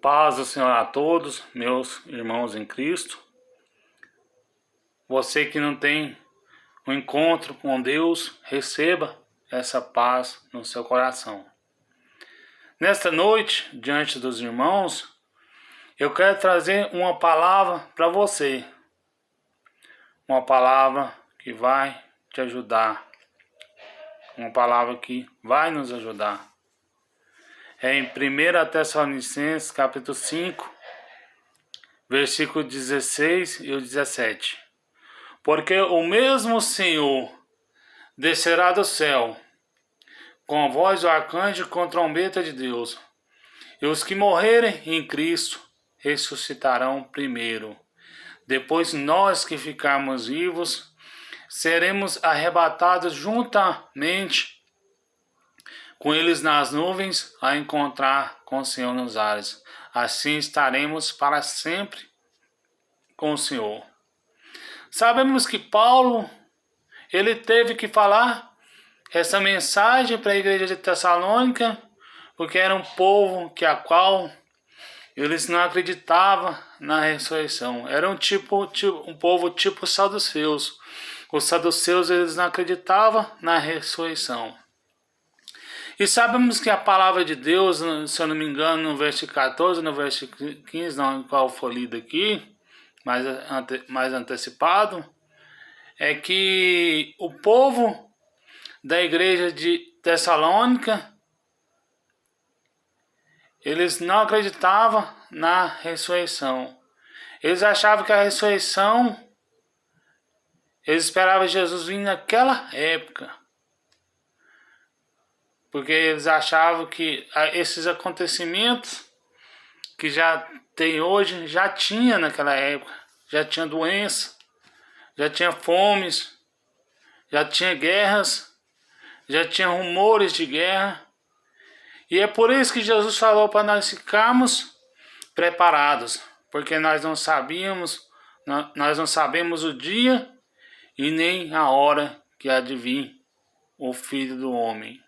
Paz do Senhor a todos, meus irmãos em Cristo. Você que não tem um encontro com Deus, receba essa paz no seu coração. Nesta noite, diante dos irmãos, eu quero trazer uma palavra para você. Uma palavra que vai te ajudar. Uma palavra que vai nos ajudar. É em 1 Tessalonicenses, capítulo 5, versículo 16 e o 17. Porque o mesmo Senhor descerá do céu, com a voz do arcanjo e com a trombeta de Deus. E os que morrerem em Cristo ressuscitarão primeiro. Depois nós que ficarmos vivos, seremos arrebatados juntamente com eles nas nuvens a encontrar com o Senhor nos ares. Assim estaremos para sempre com o Senhor. Sabemos que Paulo, ele teve que falar essa mensagem para a igreja de Tessalônica, porque era um povo a qual eles não acreditavam na ressurreição. Era um povo tipo saduceus. Os saduceus, eles não acreditavam na ressurreição. E sabemos que a palavra de Deus, se eu não me engano, no versículo 14, no versículo 15, não, qual foi lido aqui, mais antecipado, é que o povo da igreja de Tessalônica, eles não acreditavam na ressurreição. Eles achavam que a ressurreição, eles esperavam Jesus vir naquela época. Porque eles achavam que esses acontecimentos que já tem hoje, já tinha naquela época. Já tinha doença, já tinha fomes, já tinha guerras, já tinha rumores de guerra. E é por isso que Jesus falou para nós ficarmos preparados. Porque nós não sabemos o dia e nem a hora que há de vir o Filho do Homem.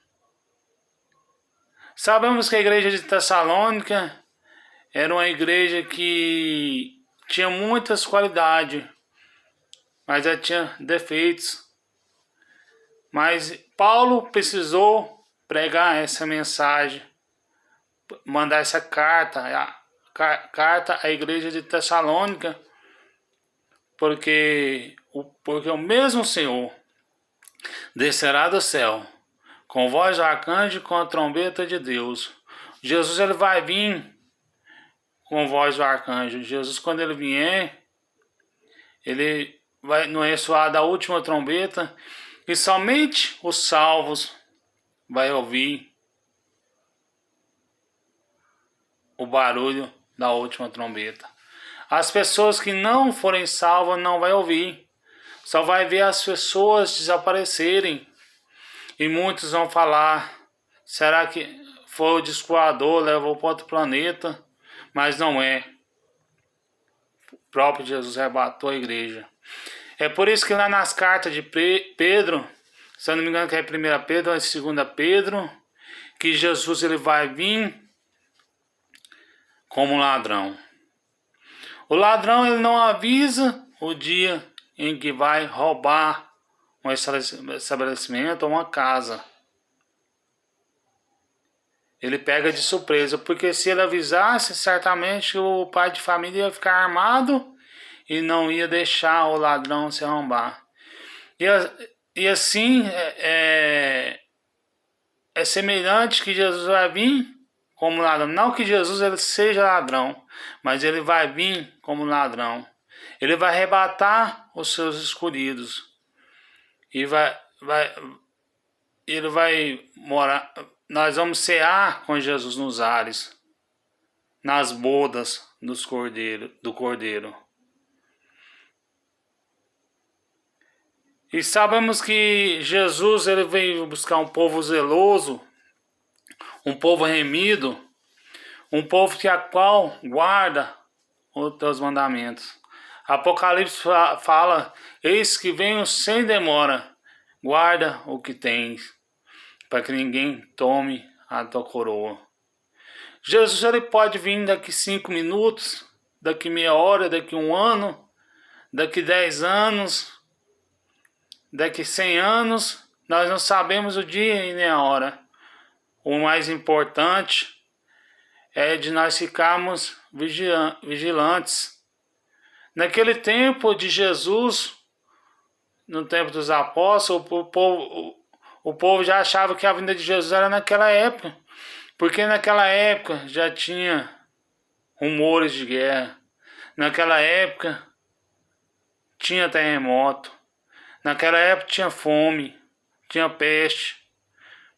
Sabemos que a igreja de Tessalônica era uma igreja que tinha muitas qualidades, mas ela tinha defeitos. Mas Paulo precisou pregar essa mensagem, mandar essa carta à igreja de Tessalônica, porque o mesmo Senhor descerá do céu, com voz do arcanjo e com a trombeta de Deus. Jesus, ele vai vir com voz do arcanjo. Jesus, quando ele vier, ele vai no ressoar da última trombeta, e somente os salvos vai ouvir o barulho da última trombeta. As pessoas que não forem salvas não vai ouvir. Só vai ver as pessoas desaparecerem. E muitos vão falar, será que foi o disco voador, levou para outro planeta? Mas não é. O próprio Jesus arrebatou a igreja. É por isso que lá nas cartas de Pedro, se eu não me engano que é 1 Pedro ou 2 Pedro, que Jesus ele vai vir como ladrão. O ladrão ele não avisa o dia em que vai roubar um estabelecimento ou uma casa. Ele pega de surpresa, porque se ele avisasse, certamente o pai de família ia ficar armado e não ia deixar o ladrão se arrombar. E assim é semelhante que Jesus vai vir como ladrão. Não que Jesus ele seja ladrão, mas ele vai vir como ladrão. Ele vai arrebatar os seus escolhidos. E ele vai morar. Nós vamos cear com Jesus nos ares, nas bodas do Cordeiro. E sabemos que Jesus ele veio buscar um povo zeloso, um povo remido, um povo a qual guarda os teus mandamentos. Apocalipse fala, eis que venho sem demora, guarda o que tens, para que ninguém tome a tua coroa. Jesus ele pode vir daqui 5 minutos, daqui meia hora, daqui 1 ano, daqui 10 anos, daqui 100 anos. Nós não sabemos o dia e nem a hora. O mais importante é de nós ficarmos vigilantes. Naquele tempo de Jesus, no tempo dos apóstolos, o povo já achava que a vinda de Jesus era naquela época. Porque naquela época já tinha rumores de guerra. Naquela época tinha terremoto. Naquela época tinha fome, tinha peste.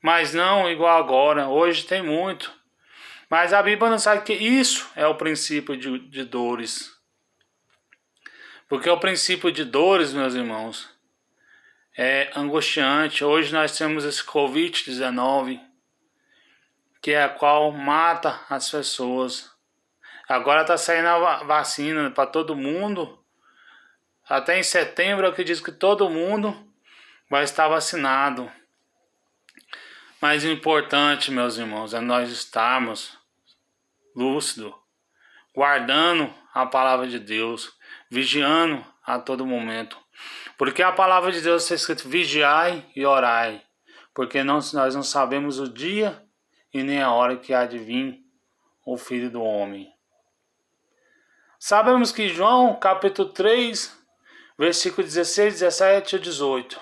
Mas não igual agora. Hoje tem muito. Mas a Bíblia não sabe que isso é o princípio de dores. Porque o princípio de dores, meus irmãos, é angustiante. Hoje nós temos esse Covid-19, que é a qual mata as pessoas. Agora está saindo a vacina para todo mundo. Até em setembro eu acredito que todo mundo vai estar vacinado. Mas o importante, meus irmãos, é nós estarmos lúcidos, guardando a palavra de Deus, vigiando a todo momento. Porque a palavra de Deus está escrito: vigiai e orai. Porque nós não sabemos o dia e nem a hora que há de vir o Filho do Homem. Sabemos que João, capítulo 3, versículo 16, 17 e 18.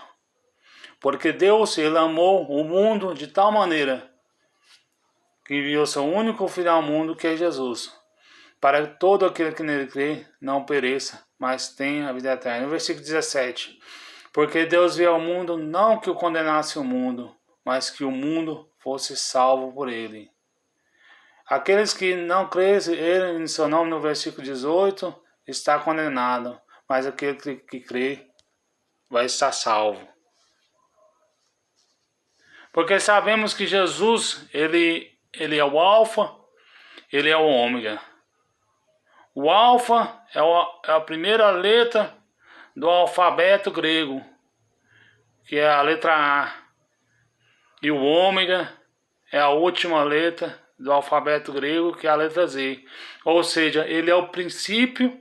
Porque Deus, ele amou o mundo de tal maneira que enviou seu único Filho ao mundo, que é Jesus, para que todo aquele que nele crê não pereça, mas tenha a vida eterna. No versículo 17. Porque Deus veio ao mundo não que o condenasse o mundo, mas que o mundo fosse salvo por ele. Aqueles que não creem em seu nome, no versículo 18, está condenado, mas aquele que crê vai estar salvo. Porque sabemos que Jesus, ele é o alfa, ele é o ômega. O alfa é a primeira letra do alfabeto grego, que é a letra A. E o ômega é a última letra do alfabeto grego, que é a letra Z. Ou seja, ele é o princípio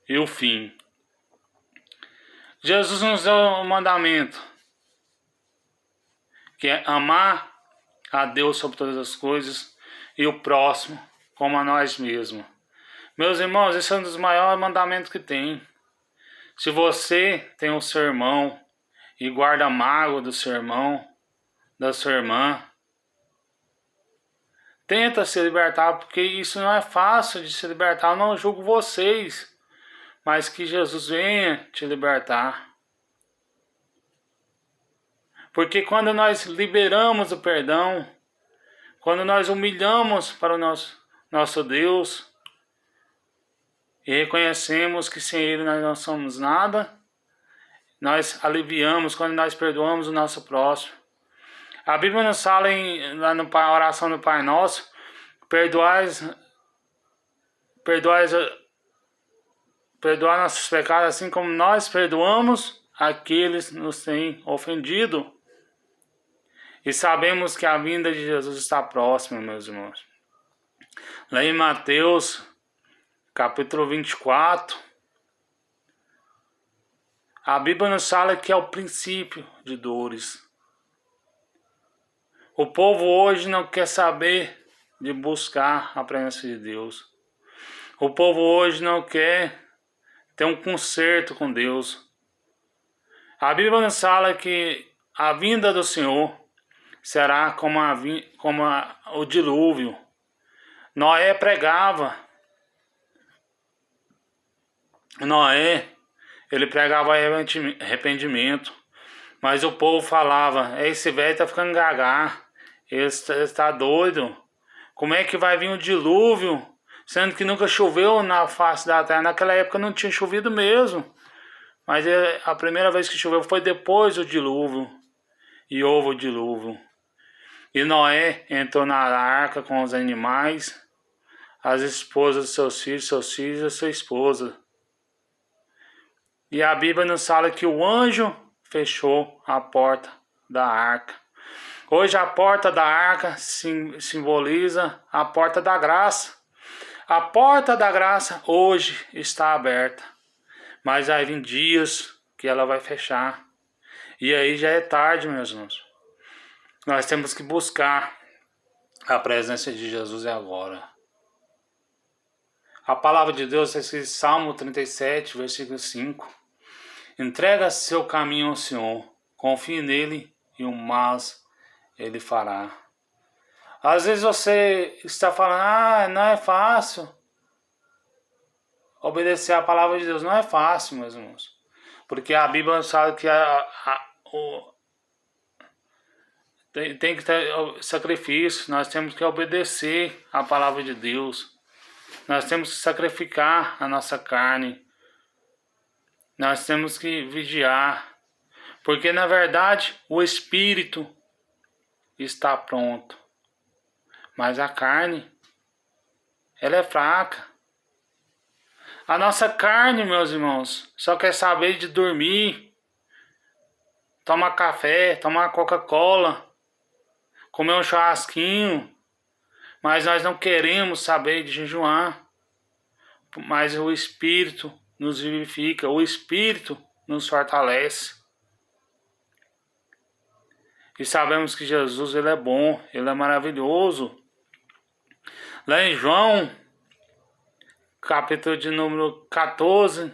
e o fim. Jesus nos deu um mandamento, que é amar a Deus sobre todas as coisas e o próximo como a nós mesmos. Meus irmãos, esse é um dos maiores mandamentos que tem. Se você tem um seu irmão e guarda a mágoa do seu irmão, da sua irmã, tenta se libertar, porque isso não é fácil de se libertar. Eu não julgo vocês, mas que Jesus venha te libertar. Porque quando nós liberamos o perdão, quando nós humilhamos para o nosso Deus e reconhecemos que sem Ele nós não somos nada, nós aliviamos quando nós perdoamos o nosso próximo. A Bíblia nos fala lá na oração do Pai Nosso: perdoar nossos pecados assim como nós perdoamos aqueles que nos têm ofendido. E sabemos que a vinda de Jesus está próxima, meus irmãos. Lá em Mateus, capítulo 24, a Bíblia nos fala que é o princípio de dores. O povo hoje não quer saber de buscar a presença de Deus. O povo hoje não quer ter um conserto com Deus. A Bíblia nos fala que a vinda do Senhor será como o dilúvio. Noé pregava. Noé, ele pregava arrependimento. Mas o povo falava: esse velho está ficando gagá. Ele está doido. Como é que vai vir um dilúvio, sendo que nunca choveu na face da terra? Naquela época não tinha chovido mesmo. Mas a primeira vez que choveu foi depois do dilúvio. E houve o dilúvio. E Noé entrou na arca com os animais, as esposas dos seus filhos e a sua esposa. E a Bíblia nos fala que o anjo fechou a porta da arca. Hoje a porta da arca simboliza a porta da graça. A porta da graça hoje está aberta, mas vai vir dias que ela vai fechar. E aí já é tarde, meus irmãos. Nós temos que buscar a presença de Jesus agora. A palavra de Deus está escrita em Salmo 37, versículo 5. Entrega seu caminho ao Senhor, confie nele e o mais ele fará. Às vezes você está falando, não é fácil. Obedecer a palavra de Deus não é fácil, meus irmãos. Porque a Bíblia nos fala que tem que ter sacrifício. Nós temos que obedecer a palavra de Deus. Nós temos que sacrificar a nossa carne. Nós temos que vigiar. Porque na verdade o Espírito está pronto. Mas a carne, ela é fraca. A nossa carne, meus irmãos, só quer saber de dormir, tomar café, tomar Coca-Cola, comer um churrasquinho, mas nós não queremos saber de jejuar. Mas o Espírito nos vivifica, o Espírito nos fortalece. E sabemos que Jesus, ele é bom, ele é maravilhoso. Lá em João, capítulo de número 14,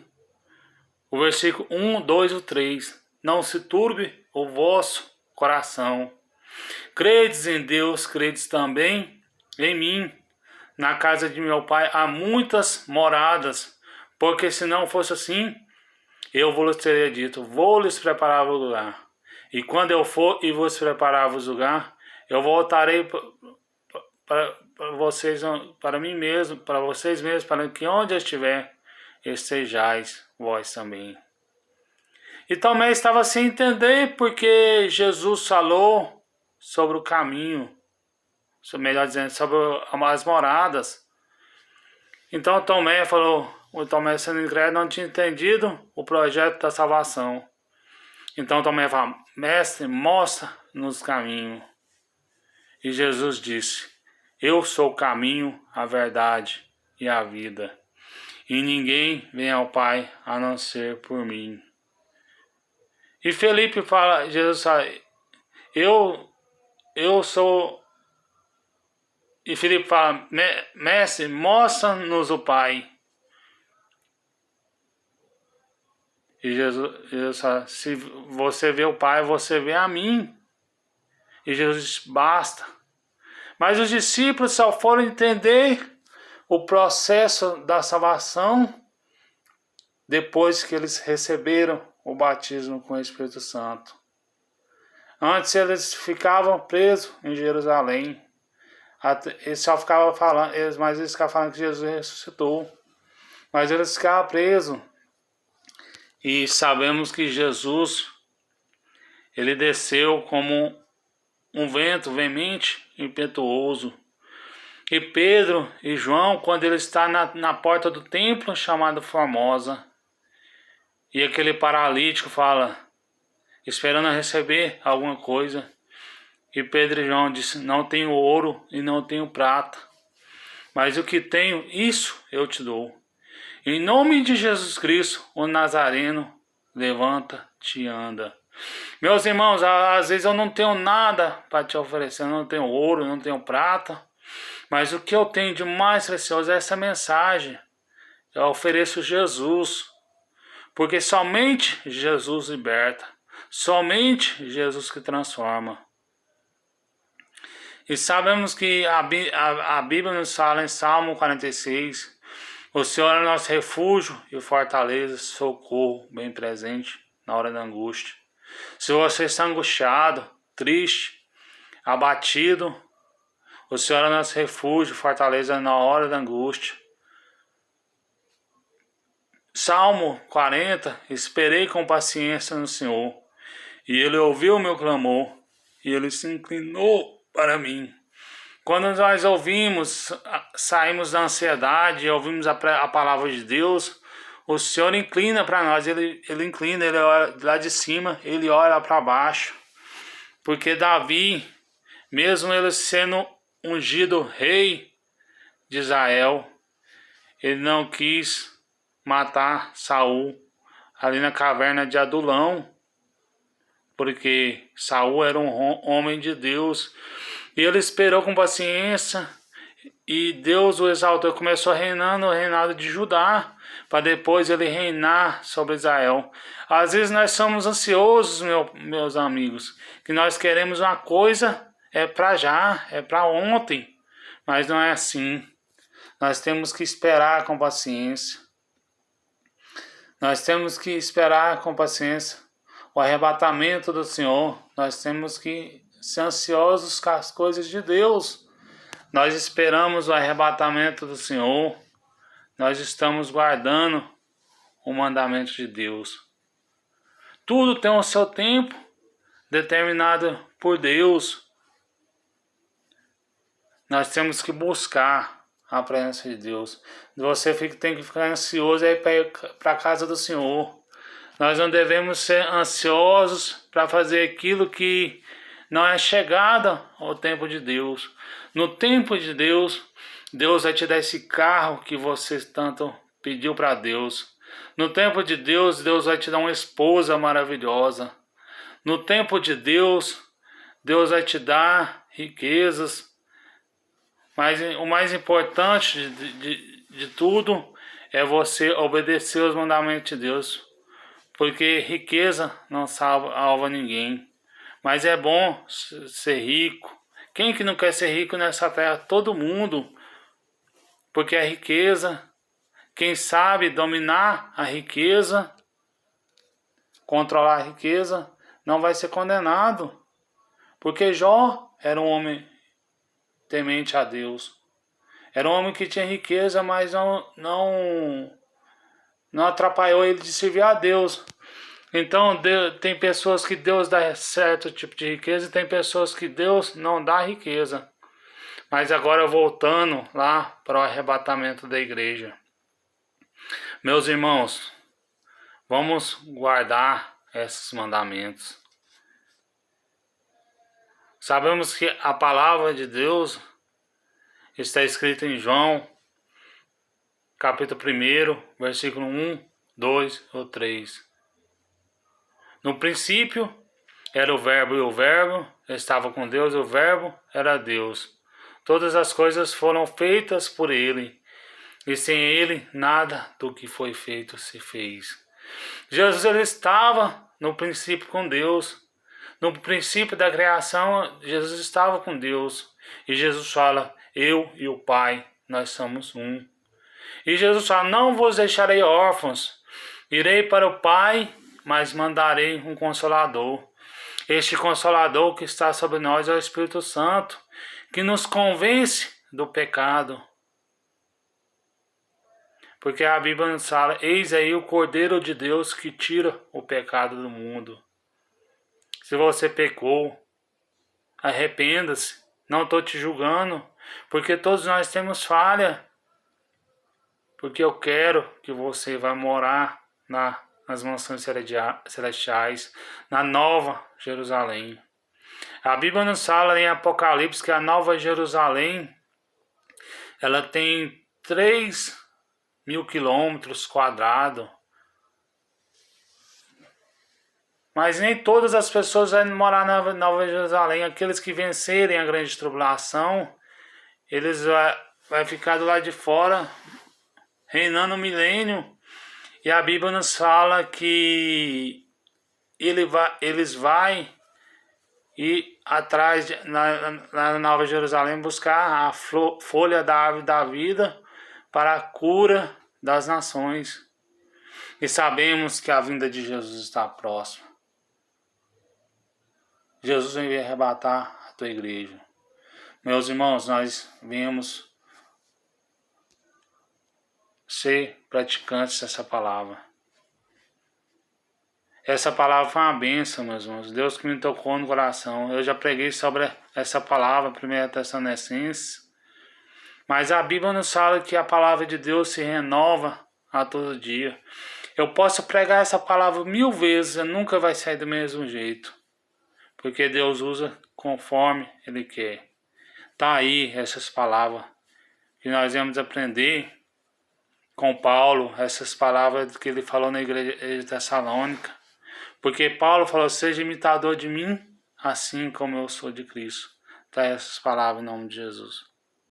o versículo 1, 2 e 3. Não se turbe o vosso coração. Credes em Deus, credes também em mim. Na casa de meu pai há muitas moradas, porque se não fosse assim, eu vos teria dito, vou lhes preparar o lugar. E quando eu for e vos preparar o lugar, eu voltarei para vocês, para mim mesmo, para vocês mesmos, para que onde eu estiver, estejais vós também. E Tomé estava sem entender porque Jesus falou sobre o caminho, melhor dizendo, sobre as moradas. Então Tomé falou, o Tomé sendo incrédulo não tinha entendido o projeto da salvação. Então Tomé fala, mestre, mostra-nos o caminho. E Jesus disse, eu sou o caminho, a verdade e a vida. E ninguém vem ao Pai a não ser por mim. E Felipe fala, Jesus fala, eu sou... E Felipe fala, mestre, mostra-nos o Pai. E Jesus fala, se você vê o Pai, você vê a mim. E Jesus diz, basta. Mas os discípulos só foram entender o processo da salvação depois que eles receberam o batismo com o Espírito Santo. Antes eles ficavam presos em Jerusalém. Eles só ficavam falando, mas eles ficavam falando que Jesus ressuscitou. Mas eles ficavam presos. E sabemos que Jesus, ele desceu como um vento veemente e impetuoso. E Pedro e João, quando ele está na porta do templo chamado Formosa, e aquele paralítico fala, esperando receber alguma coisa, e Pedro e João disse, não tenho ouro e não tenho prata, mas o que tenho, isso eu te dou. Em nome de Jesus Cristo, o Nazareno, levanta-te e anda. Meus irmãos, às vezes eu não tenho nada para te oferecer, eu não tenho ouro, não tenho prata, mas o que eu tenho de mais precioso é essa mensagem. Eu ofereço Jesus, porque somente Jesus liberta, somente Jesus que transforma. E sabemos que a Bíblia nos fala em Salmo 46, o Senhor é nosso refúgio e fortaleza, socorro bem presente na hora da angústia. Se você está angustiado, triste, abatido, o Senhor é nosso refúgio e fortaleza na hora da angústia. Salmo 40, esperei com paciência no Senhor, e Ele ouviu o meu clamor, e Ele se inclinou para mim. Quando nós ouvimos, saímos da ansiedade e ouvimos a palavra de Deus, o Senhor inclina para nós, Ele inclina, Ele olha lá de cima, Ele olha para baixo. Porque Davi, mesmo ele sendo ungido rei de Israel, ele não quis matar Saul ali na caverna de Adulão, porque Saul era um homem de Deus, e ele esperou com paciência, e Deus o exaltou, começou reinando o reinado de Judá, para depois ele reinar sobre Israel. Às vezes nós somos ansiosos, meus amigos, que nós queremos uma coisa, é para já, é para ontem, mas não é assim. Nós temos que esperar com paciência. Nós temos que esperar com paciência o arrebatamento do Senhor. Nós temos que ser ansiosos com as coisas de Deus. Nós esperamos o arrebatamento do Senhor. Nós estamos guardando o mandamento de Deus. Tudo tem o seu tempo determinado por Deus. Nós temos que buscar a presença de Deus. Você tem que ficar ansioso aí para a casa do Senhor. Nós não devemos ser ansiosos para fazer aquilo que não é chegada ao tempo de Deus. No tempo de Deus, Deus vai te dar esse carro que você tanto pediu para Deus. No tempo de Deus, Deus vai te dar uma esposa maravilhosa. No tempo de Deus, Deus vai te dar riquezas. Mas o mais importante de tudo é você obedecer os mandamentos de Deus. Porque riqueza não salva ninguém. Mas é bom ser rico. Quem que não quer ser rico nessa terra? Todo mundo. Porque a riqueza, quem sabe dominar a riqueza, controlar a riqueza, não vai ser condenado. Porque Jó era um homem temente a Deus. Era um homem que tinha riqueza, mas não atrapalhou ele de servir a Deus. Então tem pessoas que Deus dá certo tipo de riqueza e tem pessoas que Deus não dá riqueza. Mas agora voltando lá para o arrebatamento da igreja. Meus irmãos, vamos guardar esses mandamentos. Sabemos que a palavra de Deus está escrita em João, capítulo 1, versículo 1, 2 ou 3. No princípio era o Verbo, e o Verbo estava com Deus, e o Verbo era Deus. Todas as coisas foram feitas por Ele, e sem Ele nada do que foi feito se fez. Jesus ele estava no princípio com Deus. No princípio da criação, Jesus estava com Deus. E Jesus fala, eu e o Pai, nós somos um. E Jesus fala, não vos deixarei órfãos. Irei para o Pai, mas mandarei um Consolador. Este Consolador que está sobre nós é o Espírito Santo, que nos convence do pecado. Porque a Bíblia nos fala, eis aí o Cordeiro de Deus que tira o pecado do mundo. Se você pecou, arrependa-se. Não estou te julgando, porque todos nós temos falha. Porque eu quero que você vá morar nas mansões celestiais, na Nova Jerusalém. A Bíblia nos fala em Apocalipse que a Nova Jerusalém, ela tem 3.000 quilômetros quadrados. Mas nem todas as pessoas vão morar na Nova Jerusalém. Aqueles que vencerem a grande tribulação, eles vão ficar do lado de fora, reinando o milênio. E a Bíblia nos fala que eles vão ir atrás, na Nova Jerusalém, buscar a folha da árvore da vida para a cura das nações. E sabemos que a vinda de Jesus está próxima. Jesus vem arrebatar a tua igreja. Meus irmãos, nós viemos ser praticantes dessa palavra. Essa palavra foi uma bênção, meus irmãos. Deus que me tocou no coração. Eu já preguei sobre essa palavra, 1 Tessalonicenses. Mas a Bíblia nos fala que a palavra de Deus se renova a todo dia. Eu posso pregar essa palavra 1000 vezes, nunca vai sair do mesmo jeito. porque Deus usa conforme Ele quer. Tá aí essas palavras que nós vamos aprender com Paulo, essas palavras que ele falou na igreja de Tessalônica. Porque Paulo falou, seja imitador de mim, assim como eu sou de Cristo. Tá essas palavras em nome de Jesus.